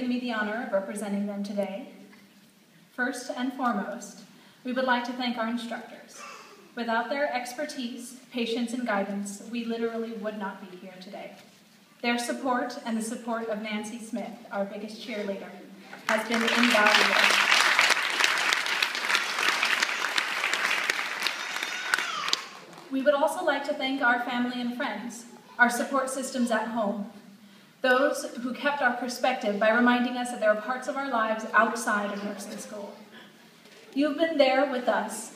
given me the honor of representing them today. First and foremost, we would like to thank our instructors. Without their expertise, patience, and guidance, we literally would not be here today. Their support and the support of Nancy Smith, our biggest cheerleader, has been invaluable. We would also like to thank our family and friends, our support systems at home, those who kept our perspective by reminding us that there are parts of our lives outside of nursing school. You've been there with us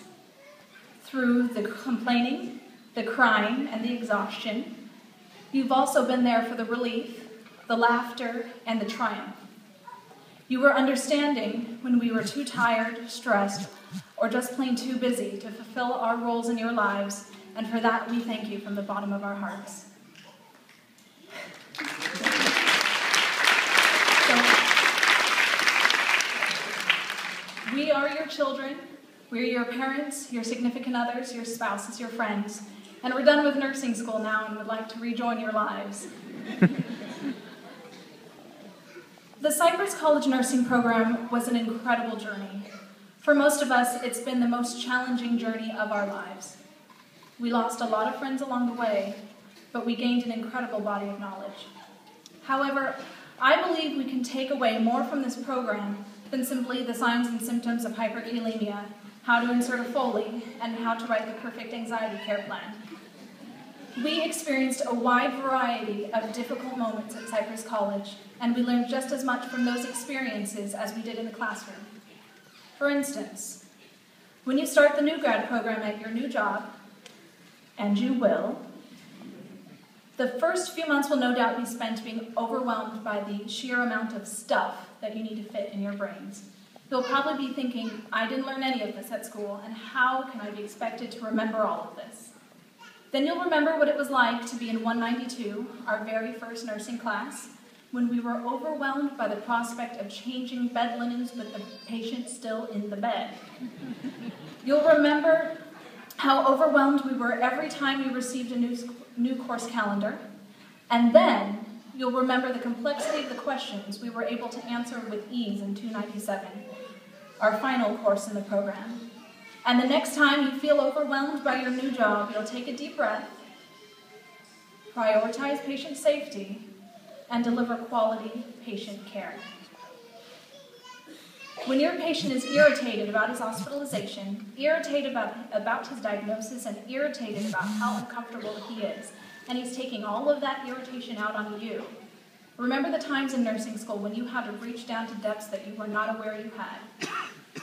through the complaining, the crying, and the exhaustion. You've also been there for the relief, the laughter, and the triumph. You were understanding when we were too tired, stressed, or just plain too busy to fulfill our roles in your lives, and for that we thank you from the bottom of our hearts. We are your children, we're your parents, your significant others, your spouses, your friends, and we're done with nursing school now and would like to rejoin your lives. The Cypress College Nursing Program was an incredible journey. For most of us, it's been the most challenging journey of our lives. We lost a lot of friends along the way, but we gained an incredible body of knowledge. However, I believe we can take away more from this program than simply the signs and symptoms of hyperkalemia, how to insert a Foley, and how to write the perfect anxiety care plan. We experienced a wide variety of difficult moments at Cypress College, and we learned just as much from those experiences as we did in the classroom. For instance, when you start the new grad program at your new job, and you will, the first few months will no doubt be spent being overwhelmed by the sheer amount of stuff that you need to fit in your brains. You'll probably be thinking, I didn't learn any of this at school, and how can I be expected to remember all of this? Then you'll remember what it was like to be in 192, our very first nursing class, when we were overwhelmed by the prospect of changing bed linens with the patient still in the bed. You'll remember how overwhelmed we were every time we received a new course calendar, and then you'll remember the complexity of the questions we were able to answer with ease in 297, our final course in the program. And the next time you feel overwhelmed by your new job, you'll take a deep breath, prioritize patient safety, and deliver quality patient care. When your patient is irritated about his hospitalization, irritated about his diagnosis, and irritated about how uncomfortable he is, and he's taking all of that irritation out on you, remember the times in nursing school when you had to reach down to depths that you were not aware you had.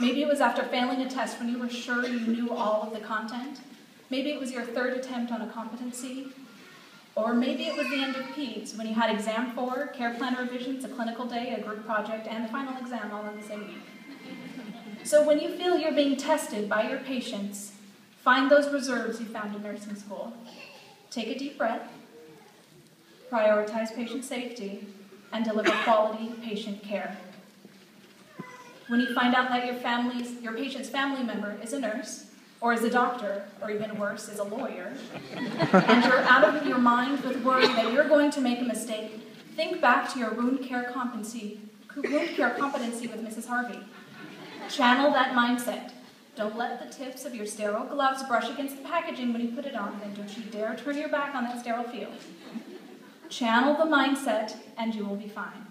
Maybe it was after failing a test when you were sure you knew all of the content. Maybe it was your third attempt on a competency. Or maybe it was the end of PEDS when you had exam 4, care plan revisions, a clinical day, a group project, and the final exam all in the same week. So when you feel you're being tested by your patients, find those reserves you found in nursing school. Take a deep breath, prioritize patient safety, and deliver quality patient care. When you find out that your patient's family member is a nurse, or is a doctor, or even worse, is a lawyer, and you're out of your mind with worry that you're going to make a mistake, think back to your wound care competency with Mrs. Harvey. Channel that mindset. Don't let the tips of your sterile gloves brush against the packaging when you put it on, and don't you dare turn your back on that sterile field. Channel the mindset, and you will be fine.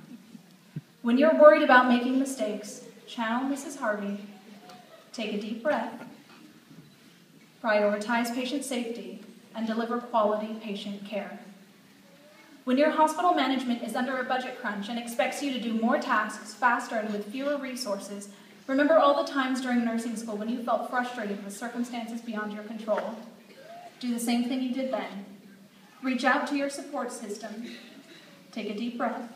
When you're worried about making mistakes, channel Mrs. Harvey, take a deep breath, prioritize patient safety, and deliver quality patient care. When your hospital management is under a budget crunch and expects you to do more tasks faster and with fewer resources, remember all the times during nursing school when you felt frustrated with circumstances beyond your control. Do the same thing you did then. Reach out to your support system, take a deep breath,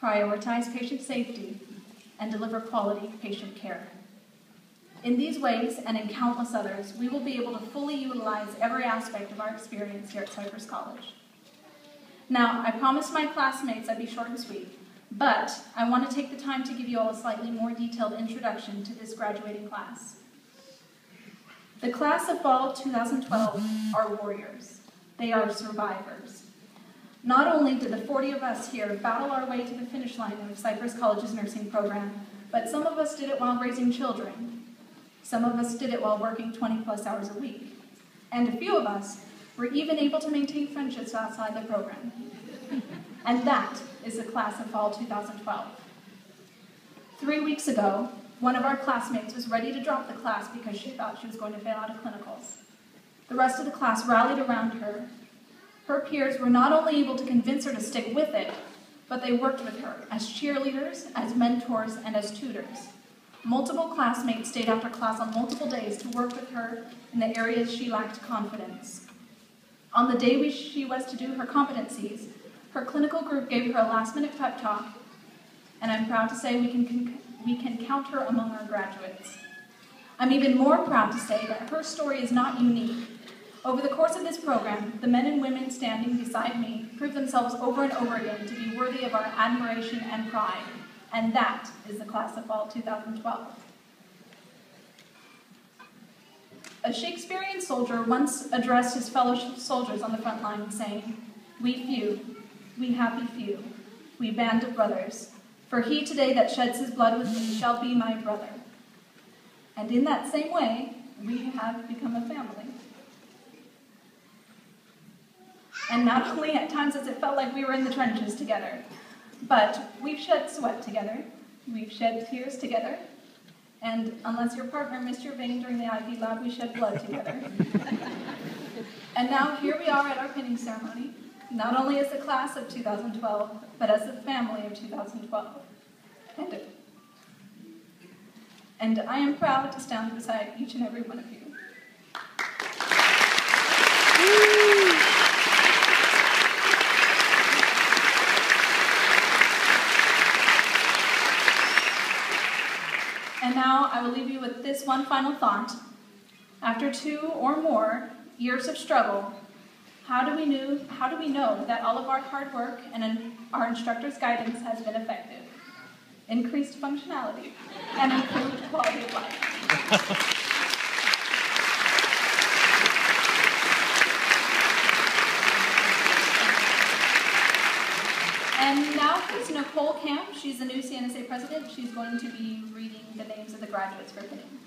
prioritize patient safety, and deliver quality patient care. In these ways, and in countless others, we will be able to fully utilize every aspect of our experience here at Cypress College. Now, I promised my classmates I'd be short and sweet, but I want to take the time to give you all a slightly more detailed introduction to this graduating class. The class of fall 2012 are warriors. They are survivors. Not only did the 40 of us here battle our way to the finish line of Cypress College's nursing program, but some of us did it while raising children. Some of us did it while working 20-plus hours a week. And a few of us were even able to maintain friendships outside the program. And that is the class of fall 2012. 3 weeks ago, one of our classmates was ready to drop the class because she thought she was going to fail out of clinicals. The rest of the class rallied around her. Her peers were not only able to convince her to stick with it, but they worked with her as cheerleaders, as mentors, and as tutors. Multiple classmates stayed after class on multiple days to work with her in the areas she lacked confidence. On the day she was to do her competencies, her clinical group gave her a last-minute pep talk, and I'm proud to say we can count her among our graduates. I'm even more proud to say that her story is not unique. Over the course of this program, the men and women standing beside me prove themselves over and over again to be worthy of our admiration and pride, and that is the class of fall 2012. A Shakespearean soldier once addressed his fellow soldiers on the front line saying, "We few, we happy few, we band of brothers, for he today that sheds his blood with me shall be my brother." And in that same way, we have become a family. And not only at times has it felt like we were in the trenches together, but we've shed sweat together, we've shed tears together, and unless your partner missed your vein during the IV lab, we shed blood together. And now here we are at our pinning ceremony, not only as the class of 2012, but as the family of 2012. And I am proud to stand beside each and every one of you. And now I will leave you with this one final thought. After 2 or more years of struggle, how do we know that all of our hard work and our instructors' guidance has been effective? Increased functionality and improved quality of life. And now here's Nicole Camp. She's the new CNSA president. She's going to be reading the names of the graduates for pinning.